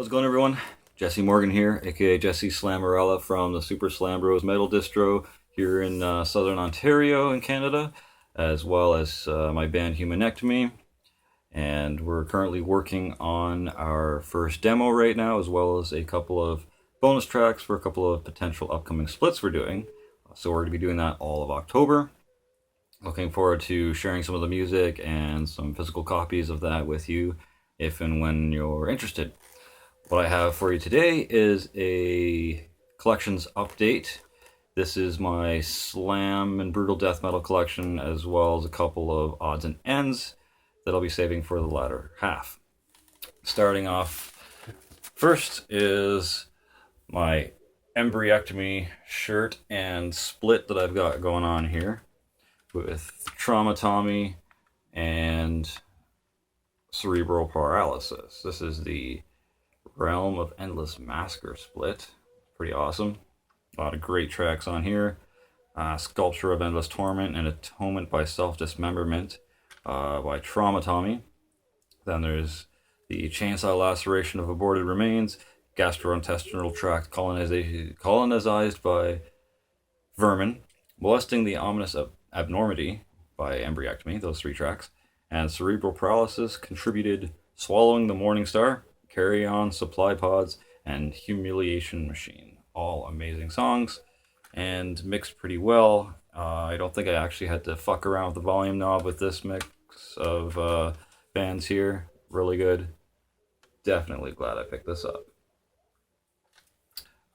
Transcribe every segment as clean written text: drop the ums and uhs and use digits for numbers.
How's it going, everyone? Jesse Morgan here, aka Jesse Slammerella from the Super Slam Bros Metal Distro here in Southern Ontario in Canada, as well as my band Embryectomy. And we're currently working on our first demo right now, as well as a couple of bonus tracks for a couple of potential upcoming splits we're doing. So we're going to be doing that all of October. Looking forward to sharing some of the music and some physical copies of that with you if and when you're interested. What I have for you today is a collections update. This is my slam and brutal death metal collection, as well as a couple of odds and ends that I'll be saving for the latter half. Starting off first is my Embryectomy shirt and split that I've got going on here with Traumatomy and cerebral paralysis. This is the Realm of Endless Massacre split. Pretty awesome. A lot of great tracks on here. Sculpture of Endless Torment and Atonement by Self-Dismemberment by Traumatomy. Then there's the Chainsaw Laceration of Aborted Remains, Gastrointestinal Tract Colonized by Vermin, Molesting the Ominous Abnormity by Embryectomy, those three tracks, and Cerebral Paralysis contributed Swallowing the Morning Star, Carry On, Supply Pods, and Humiliation Machine. All amazing songs and mixed pretty well. I don't think I actually had to fuck around with the volume knob with this mix of bands here. Really good. Definitely glad I picked this up.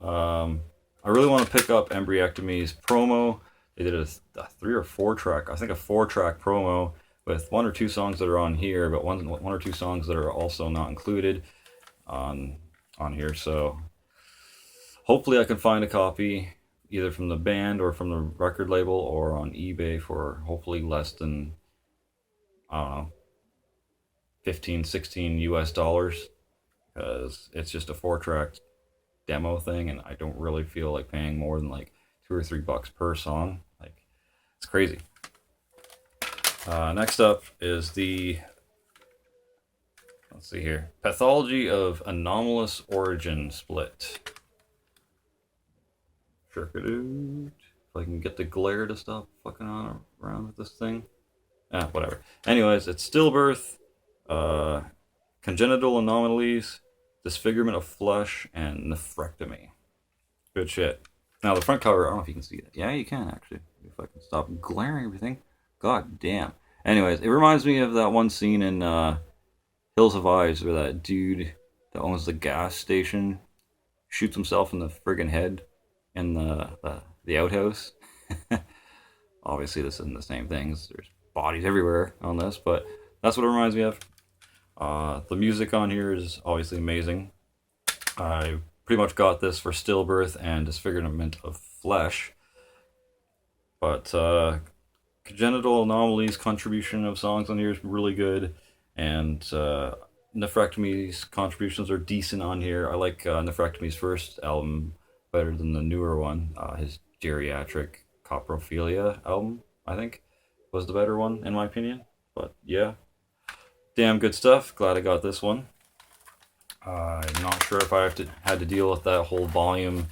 I really want to pick up Embryectomy's promo. They did a 3 or 4 track, I think a 4-track promo with 1 or 2 songs that are on here, but one or 2 songs that are also not included on here. So hopefully I can find a copy either from the band or from the record label or on eBay for hopefully less than, I don't know, 15, 16 US dollars, because it's just a 4-track demo thing and I don't really feel like paying more than like $2 or $3 per song. Like, it's crazy. Next up is the, let's see here, Pathology of Anomalous Origin split. If I can get the glare to stop fucking on around with this thing. Whatever. Anyways, it's stillbirth, congenital anomalies, disfigurement of flesh, and nephrectomy. Good shit. Now the front cover, I don't know if you can see that. Yeah, you can actually. If I can stop glaring everything. God damn. Anyways, it reminds me of that one scene in Hills of Eyes where that dude that owns the gas station shoots himself in the friggin' head in the outhouse. Obviously this isn't the same things. There's bodies everywhere on this, but that's what it reminds me of. The music on here is obviously amazing. I pretty much got this for stillbirth and disfigurement of flesh, but congenital anomalies contribution of songs on here is really good, and Nephrectomy's contributions are decent on here. I like Nephrectomy's first album better than the newer one. His geriatric coprophilia album, I think, was the better one in my opinion. But yeah, damn good stuff. Glad I got this one. I'm not sure if I had to deal with that whole volume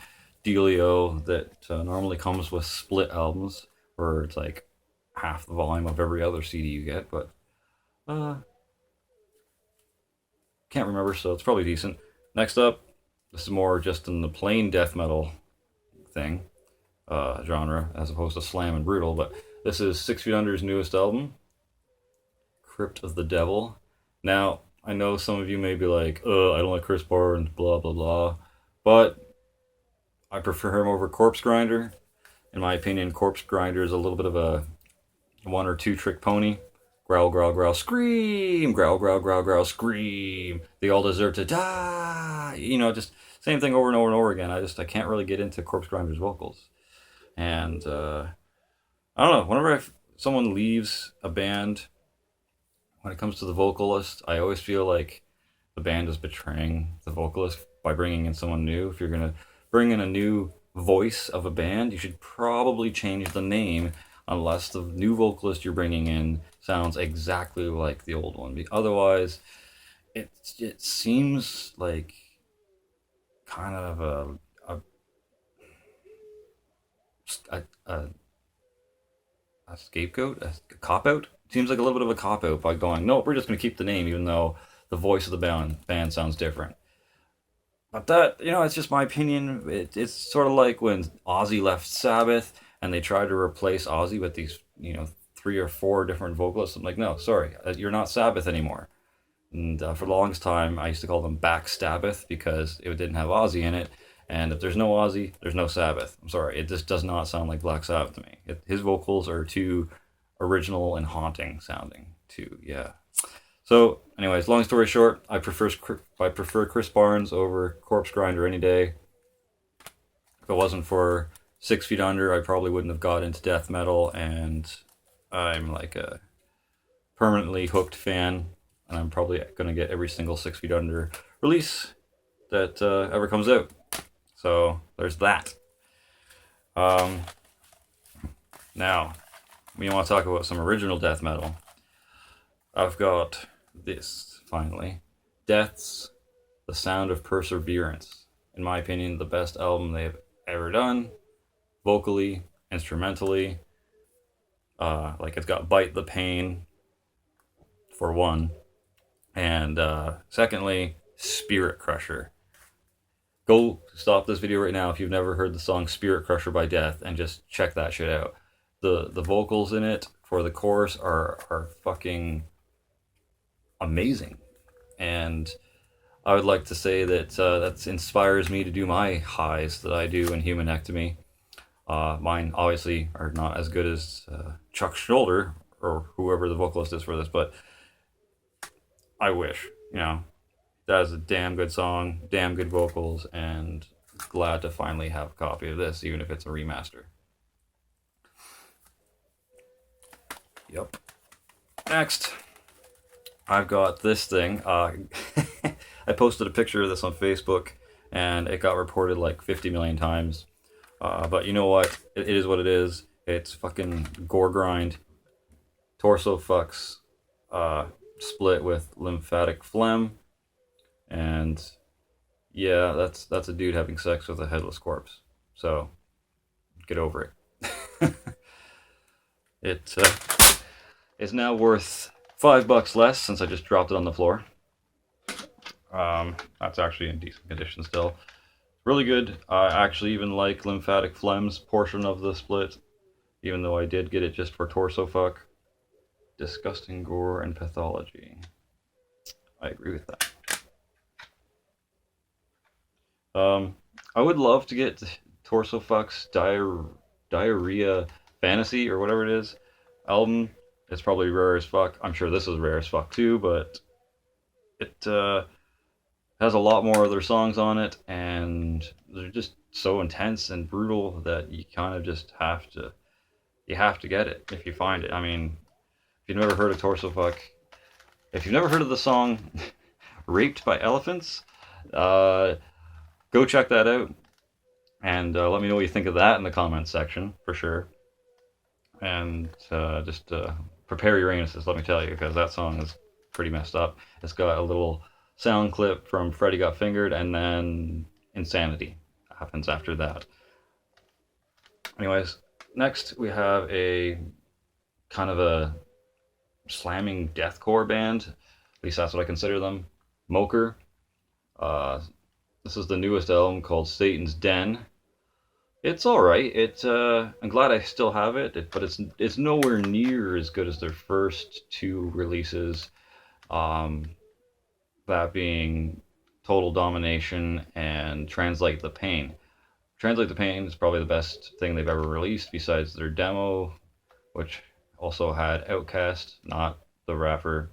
dealio that normally comes with split albums, where it's like half the volume of every other CD you get, but can't remember, so it's probably decent. Next up, this is more just in the plain death metal thing, genre, as opposed to slam and brutal, but this is 6 Feet Under's newest album, Crypt of the Devil. Now, I know some of you may be like, I don't like Chris Barnes, blah, blah, blah, but I prefer him over Corpse Grinder. In my opinion, Corpse Grinder is a little bit of a 1 or 2 trick pony. Growl, growl, growl, scream! Growl, growl, growl, growl, scream! They all deserve to die! You know, just same thing over and over and over again. I can't really get into Corpse Grinder's vocals. And, I don't know, whenever someone leaves a band, when it comes to the vocalist, I always feel like the band is betraying the vocalist by bringing in someone new. If you're going to bring in a new voice of a band, you should probably change the name unless the new vocalist you're bringing in sounds exactly like the old one. Otherwise, it seems like kind of a scapegoat, a cop out. Seems like a little bit of a cop out by going, no, we're just going to keep the name, even though the voice of the band sounds different. But that, it's just my opinion. It's sort of like when Ozzy left Sabbath and they tried to replace Ozzy with these, three or four different vocalists. I'm like, no, sorry, you're not Sabbath anymore. And for the longest time, I used to call them Backstabbath because it didn't have Ozzy in it. And if there's no Ozzy, there's no Sabbath. I'm sorry, it just does not sound like Black Sabbath to me. His vocals are too original and haunting sounding. Yeah. So, anyways, long story short, I prefer Chris Barnes over Corpse Grinder any day. If it wasn't for 6 Feet Under, I probably wouldn't have got into death metal, and I'm like a permanently hooked fan, and I'm probably gonna get every single 6 Feet Under release that ever comes out. So there's that. Now, we want to talk about some original death metal. I've got this, finally. Death's The Sound of Perseverance. In my opinion, the best album they've ever done. Vocally, instrumentally. It's got Bite the Pain, for one. And secondly, Spirit Crusher. Go stop this video right now if you've never heard the song Spirit Crusher by Death and just check that shit out. The vocals in it for the chorus are fucking amazing. And I would like to say that that inspires me to do my highs that I do in Humanectomy. Mine obviously are not as good as Chuck Shoulder or whoever the vocalist is for this, but I wish, that is a damn good song, damn good vocals, and glad to finally have a copy of this, even if it's a remaster. Yep. Next, I've got this thing. I posted a picture of this on Facebook, and it got reported like 50 million times. But you know what? It is what it is. It's fucking gore grind. Torso fucks split with lymphatic phlegm. And yeah, that's a dude having sex with a headless corpse. So get over it. It is now worth $5 less since I just dropped it on the floor. That's actually in decent condition still. Really good. I actually even like lymphatic phlegm's portion of the split, even though I did get it just for torso fuck. Disgusting gore and pathology. I agree with that. I would love to get Torso Fuck's Diarrhea Fantasy or whatever it is album. It's probably rare as fuck. I'm sure this is rare as fuck too, but it has a lot more other songs on it, and they're just so intense and brutal that you kind of just have to get it if you find it. I mean, if you've never heard of Torso Fuck, if you've never heard of the song Raped by Elephants, go check that out, and let me know what you think of that in the comments section, for sure. And just prepare your anuses, let me tell you, because that song is pretty messed up. It's got a little sound clip from Freddy Got Fingered, and then Insanity happens after that. Anyways, next we have a kind of a slamming deathcore band, at least that's what I consider them, Moker. This is the newest album called Satan's Den. It's all right. I'm glad I still have it, but it's nowhere near as good as their first two releases. That being Total Domination and Translate the Pain. Translate the Pain is probably the best thing they've ever released besides their demo, which also had Outkast, not the rapper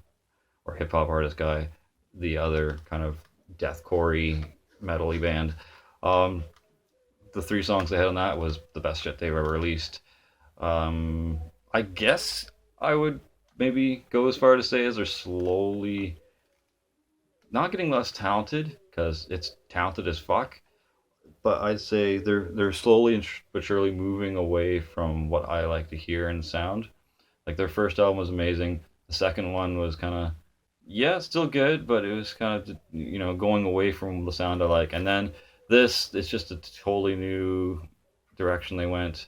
or hip hop artist guy, the other kind of deathcore-y metal-y band. The 3 songs they had on that was the best shit they've ever released. I guess I would maybe go as far to say as they're slowly not getting less talented, because it's talented as fuck, but I'd say they're slowly but surely moving away from what I like to hear in sound. Like, their first album was amazing. The second one was kind of, yeah, still good, but it was kind of, going away from the sound I like. And then This is just a totally new direction they went.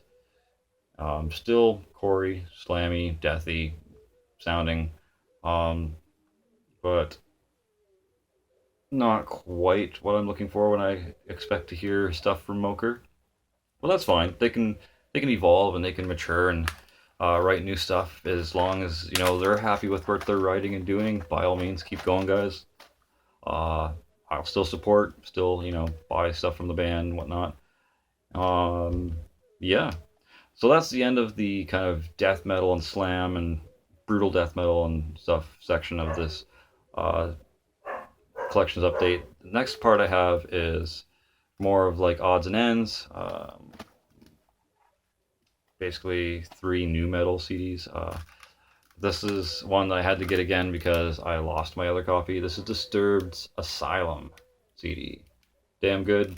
Still Corey, slammy, deathy sounding, but not quite what I'm looking for when I expect to hear stuff from Moker. Well, that's fine. They can evolve and they can mature and write new stuff as long as they're happy with what they're writing and doing. By all means, keep going, guys. Uh, I'll still support, still buy stuff from the band and whatnot. Yeah. So that's the end of the kind of death metal and slam and brutal death metal and stuff section of this uh, collections update. The next part I have is more of like odds and ends. Basically 3 new metal CDs. This is one that I had to get again because I lost my other copy. This is Disturbed's Asylum CD. Damn good.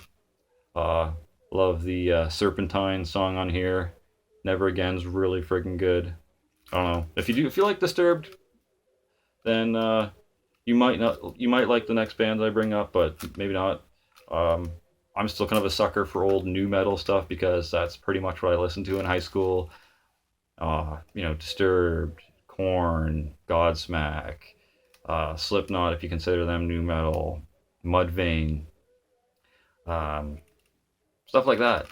Love the Serpentine song on here. Never Again's really freaking good. I don't know. If you like Disturbed, then you might like the next band I bring up, but maybe not. I'm still kind of a sucker for old new metal stuff because that's pretty much what I listened to in high school. Disturbed, Korn, Godsmack, Slipknot, if you consider them new metal, Mudvayne, stuff like that.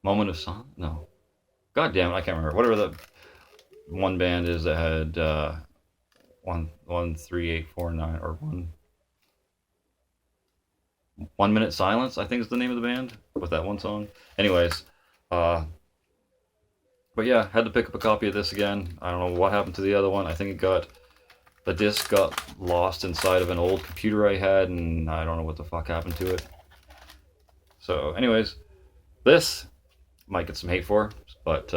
Moment of Sun? No. God damn it, I can't remember. Whatever the one band is that had 13849 or 1 Minute Silence, I think is the name of the band with that one song. Anyways, but yeah, had to pick up a copy of this again. I don't know what happened to the other one. I think the disc got lost inside of an old computer I had, and I don't know what the fuck happened to it. So anyways, this might get some hate for, but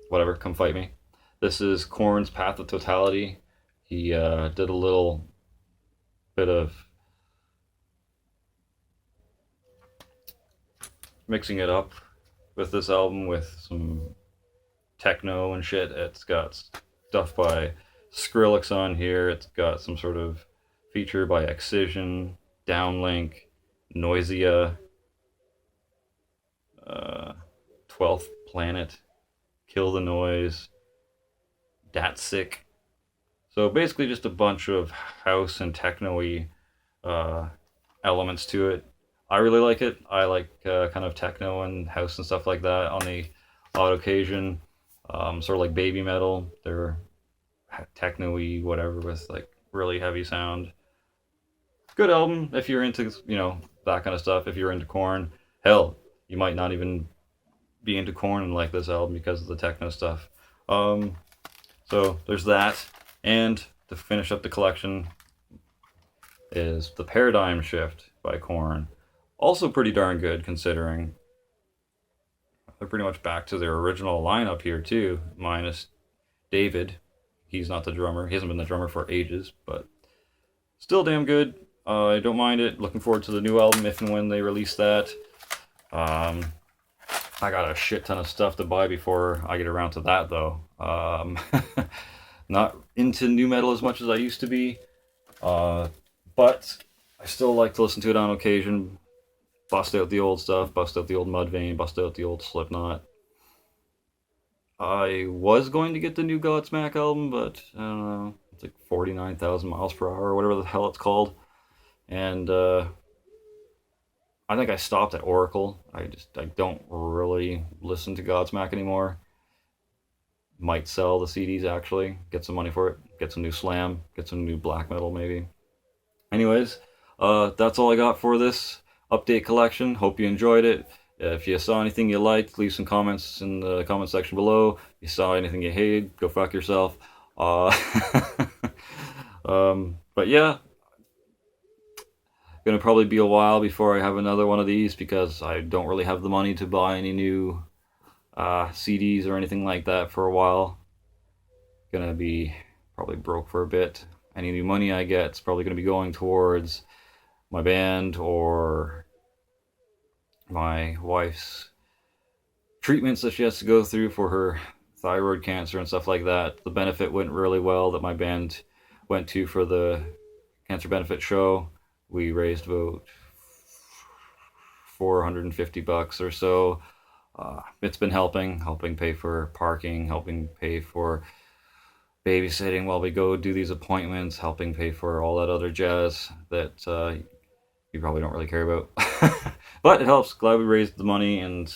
whatever, come fight me. This is Korn's Pathology. He did a little bit of mixing it up with this album with some techno and shit. It's got stuff by Skrillex on here. It's got some sort of feature by Excision, Downlink, Noisia, 12th Planet, Kill the Noise, Datsick. So basically just a bunch of house and techno-y elements to it. I really like it. I like kind of techno and house and stuff like that on the odd occasion. Sort of like baby metal. They're techno-y, whatever, with like really heavy sound. Good album if you're into, that kind of stuff. If you're into Korn. Hell, you might not even be into Korn and like this album because of the techno stuff. So there's that. And to finish up the collection is The Paradigm Shift by Korn. Also pretty darn good considering they're pretty much back to their original lineup here too, minus David. He's not the drummer. He hasn't been the drummer for ages, but still damn good. I don't mind it. Looking forward to the new album if and when they release that. I got a shit ton of stuff to buy before I get around to that though. Not into new metal as much as I used to be, but I still like to listen to it on occasion. Bust out the old stuff, bust out the old Mudvayne, bust out the old Slipknot. I was going to get the new Godsmack album, but I don't know, it's like 49,000 miles per hour or whatever the hell it's called. And I think I stopped at Oracle. I don't really listen to Godsmack anymore. Might sell the CDs actually, get some money for it, get some new slam, get some new black metal maybe. Anyways, that's all I got for this update collection. Hope you enjoyed it. If you saw anything you liked, leave some comments in the comment section below. If you saw anything you hated, go fuck yourself. But yeah, gonna probably be a while before I have another one of these because I don't really have the money to buy any new CDs or anything like that for a while. Gonna be probably broke for a bit. Any new money I get is probably gonna be going towards my band or my wife's treatments that she has to go through for her thyroid cancer and stuff like that. The benefit went really well that my band went to for the cancer benefit show. We raised about $450 or so. It's been helping pay for parking, helping pay for babysitting while we go do these appointments, helping pay for all that other jazz that you probably don't really care about. But it helps. Glad we raised the money and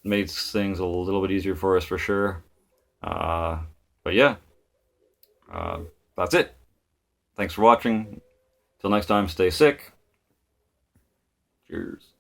made things a little bit easier for us for sure. But yeah, that's it. Thanks for watching. Till next time, stay sick. Cheers.